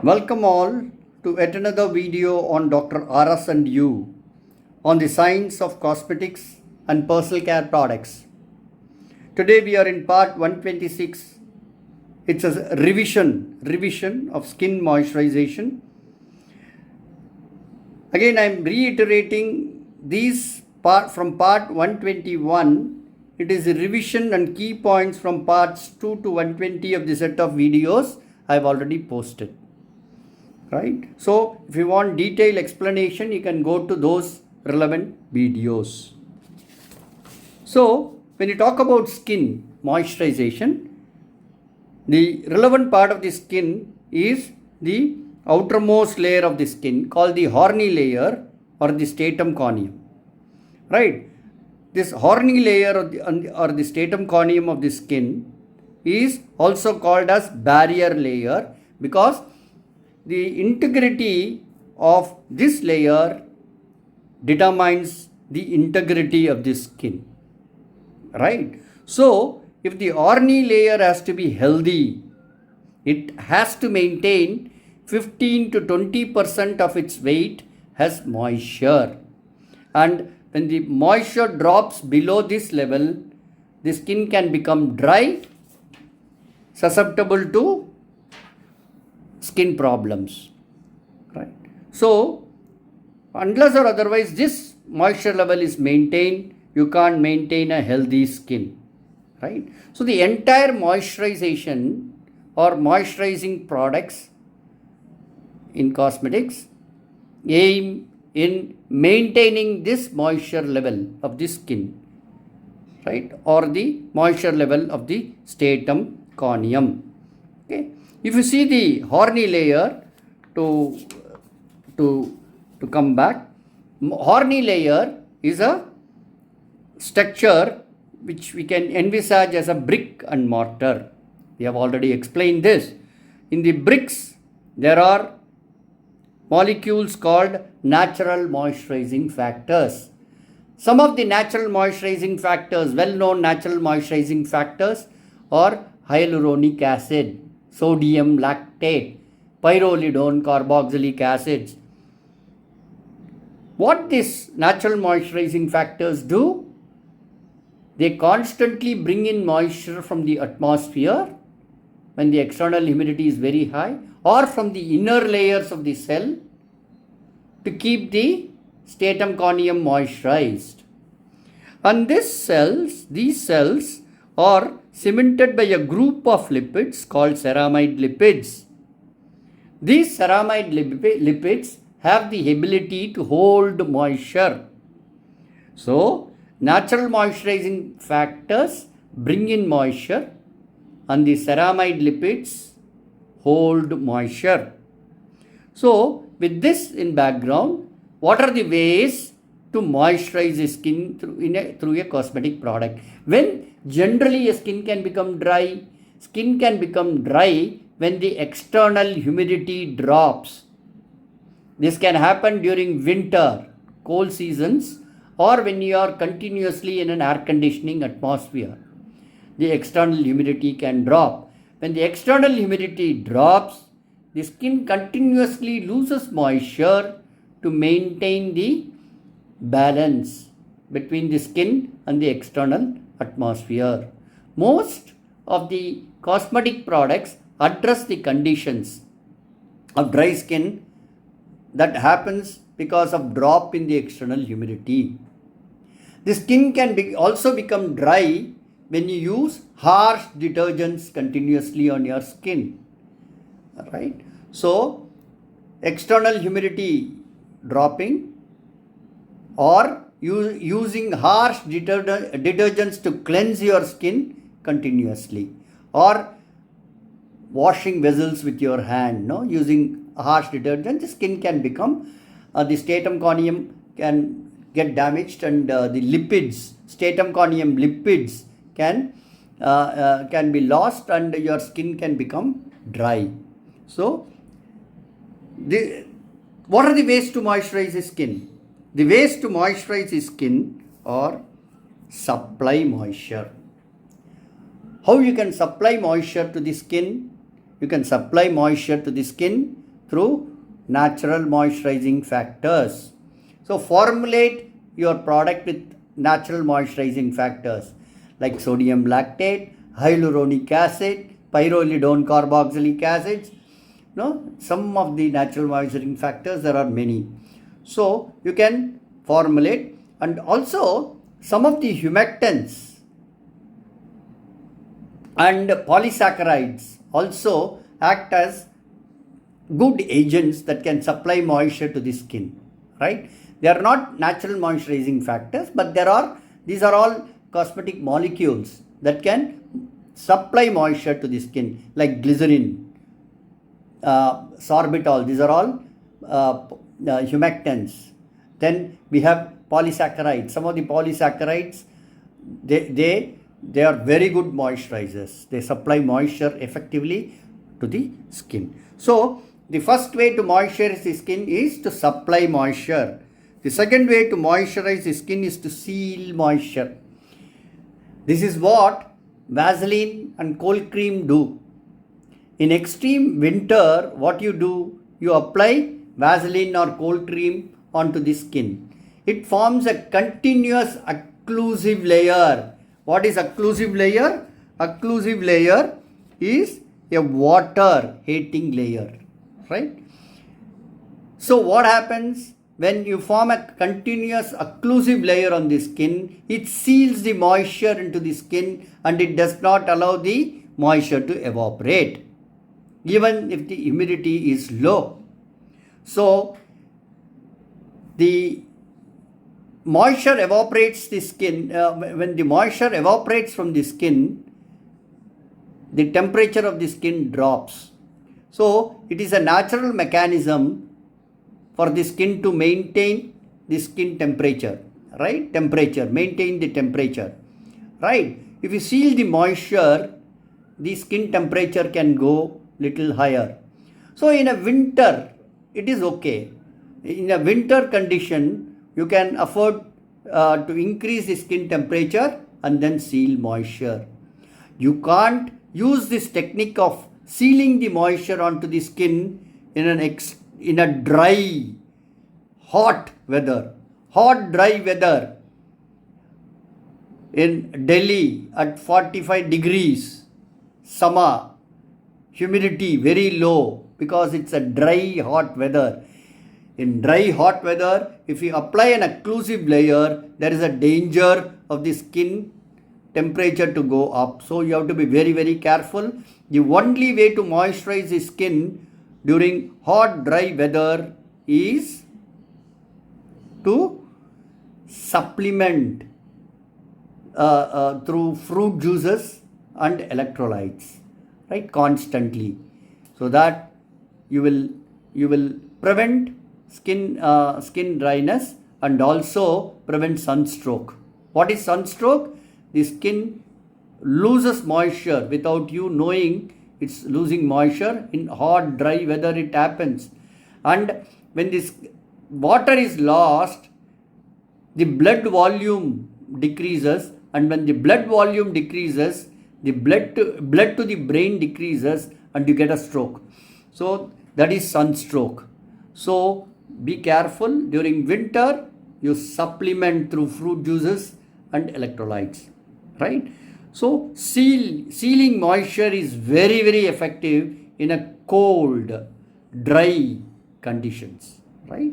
Welcome all to yet another video on Dr. RS and you on the science of cosmetics and personal care products. Today we are in part 126. It's a revision of skin moisturization. Again, I am reiterating these from part 121. It is a revision and key points from parts 2 to 120 of the set of videos I have already posted. Right? So, if you want detailed explanation, you can go to those relevant videos. So, when you talk about skin moisturization, the relevant part of the skin is the outermost layer of the skin called the horny layer or the stratum corneum. Right? This horny layer or the stratum corneum of the skin is also called as barrier layer because the integrity of this layer determines the integrity of the skin. Right? So, if the horny layer has to be healthy, it has to maintain 15 to 20% of its weight as moisture. And when the moisture drops below this level, the skin can become dry, susceptible to skin problems. Right? So, unless or otherwise this moisture level is maintained, you can't maintain a healthy skin. Right? So, the entire moisturization or moisturizing products in cosmetics aim in maintaining this moisture level of the skin, right, or the moisture level of the stratum corneum. Okay. If you see the horny layer, to come back, horny layer is a structure which we can envisage as a brick and mortar. We have already explained this. In the bricks, there are molecules called natural moisturizing factors. Some of the natural moisturizing factors, well-known natural moisturizing factors, are hyaluronic acid, sodium lactate, pyrrolidone, carboxylic acids. What these natural moisturizing factors do? They constantly bring in moisture from the atmosphere when the external humidity is very high, or from the inner layers of the cell to keep the stratum corneum moisturized. And these cells are cemented by a group of lipids called ceramide lipids. These ceramide lipids have the ability to hold moisture. So, natural moisturizing factors bring in moisture and the ceramide lipids hold moisture. So, with this in background, what are the ways to moisturize the skin through a cosmetic product? When generally a skin can become dry when the external humidity drops. This can happen during winter, cold seasons, or when you are continuously in an air conditioning atmosphere. The external humidity can drop. When the external humidity drops, the skin continuously loses moisture to maintain the balance between the skin and the external atmosphere. Most of the cosmetic products address the conditions of dry skin that happens because of drop in the external humidity. The skin can also become dry when you use harsh detergents continuously on your skin. Right? So, external humidity dropping or using harsh detergents to cleanse your skin continuously, or washing vessels with your hand, using harsh detergent, the skin can become, the stratum corneum can get damaged and the stratum corneum lipids can be lost and your skin can become dry. So, what are the ways to moisturize the skin? The ways to moisturize the skin are supply moisture. How you can supply moisture to the skin? You can supply moisture to the skin through natural moisturizing factors. So formulate your product with natural moisturizing factors like sodium lactate, hyaluronic acid, pyrrolidone carboxylic acids. Some of the natural moisturizing factors, there are many. So you can formulate, and also some of the humectants and polysaccharides also act as good agents that can supply moisture to the skin, right? They are not natural moisturizing factors, but these are all cosmetic molecules that can supply moisture to the skin, like glycerin, sorbitol. These are all humectants. Then we have polysaccharides. Some of the polysaccharides, they are very good moisturizers. They supply moisture effectively to the skin. So the first way to moisturize the skin is to supply moisture. The second way to moisturize the skin is to seal moisture. This is what Vaseline and cold cream do. In extreme winter, what you do, you apply Vaseline or cold cream onto the skin. It forms a continuous occlusive layer. What is occlusive layer? Occlusive layer is a water hating layer, right? So what happens when you form a continuous occlusive layer on the skin? It seals the moisture into the skin and it does not allow the moisture to evaporate, even if the humidity is low. So the moisture evaporates the skin. When the moisture evaporates from the skin, the temperature of the skin drops. So it is a natural mechanism for the skin to maintain the skin temperature, right? Maintain the temperature, right? If you seal the moisture, the skin temperature can go little higher. So in a winter, it is okay. In a winter condition, you can afford to increase the skin temperature and then seal moisture. You can't use this technique of sealing the moisture onto the skin in a dry, hot, dry weather. In Delhi at 45 degrees, summer, humidity very low because it's a dry, hot weather. In dry, hot weather, if you apply an occlusive layer, there is a danger of the skin temperature to go up. So you have to be very, very careful. The only way to moisturize the skin during hot, dry weather is to supplement through fruit juices and electrolytes, right, constantly, so that you will prevent skin dryness and also prevent sunstroke. What is sunstroke? The skin loses moisture without you knowing it's losing moisture. In hot, dry weather it happens. And when this water is lost, the blood volume decreases, and when the blood volume decreases, the blood to the brain decreases and you get a stroke. So that is sunstroke. So be careful. During winter, you supplement through fruit juices and electrolytes, right? So sealing moisture is very, very effective in a cold, dry conditions, right?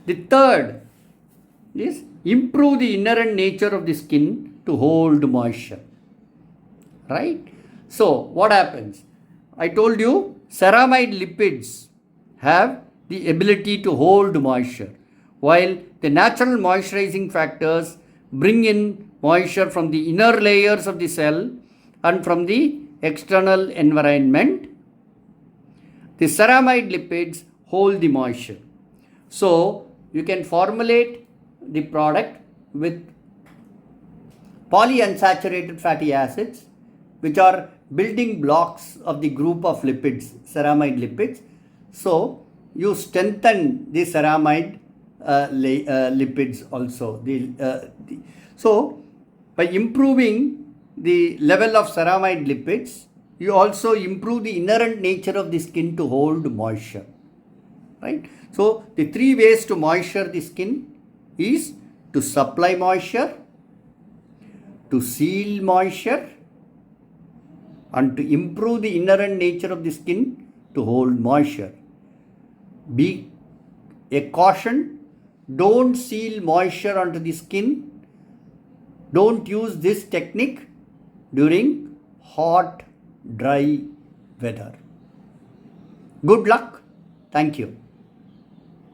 The third is improve the inherent nature of the skin to hold moisture, right? So what happens? I told you ceramide lipids have the ability to hold moisture, while the natural moisturizing factors bring in moisture from the inner layers of the cell and from the external environment. The ceramide lipids hold the moisture. So you can formulate the product with polyunsaturated fatty acids, which are building blocks of the group of lipids, ceramide lipids. So you strengthen the ceramide lipids also. So by improving the level of ceramide lipids, you also improve the inherent nature of the skin to hold moisture. right? So the three ways to moisture the skin is to supply moisture, to seal moisture, and to improve the inherent nature of the skin to hold moisture. Be a caution, don't seal moisture onto the skin. Don't use this technique during hot, dry weather. Good luck. Thank you.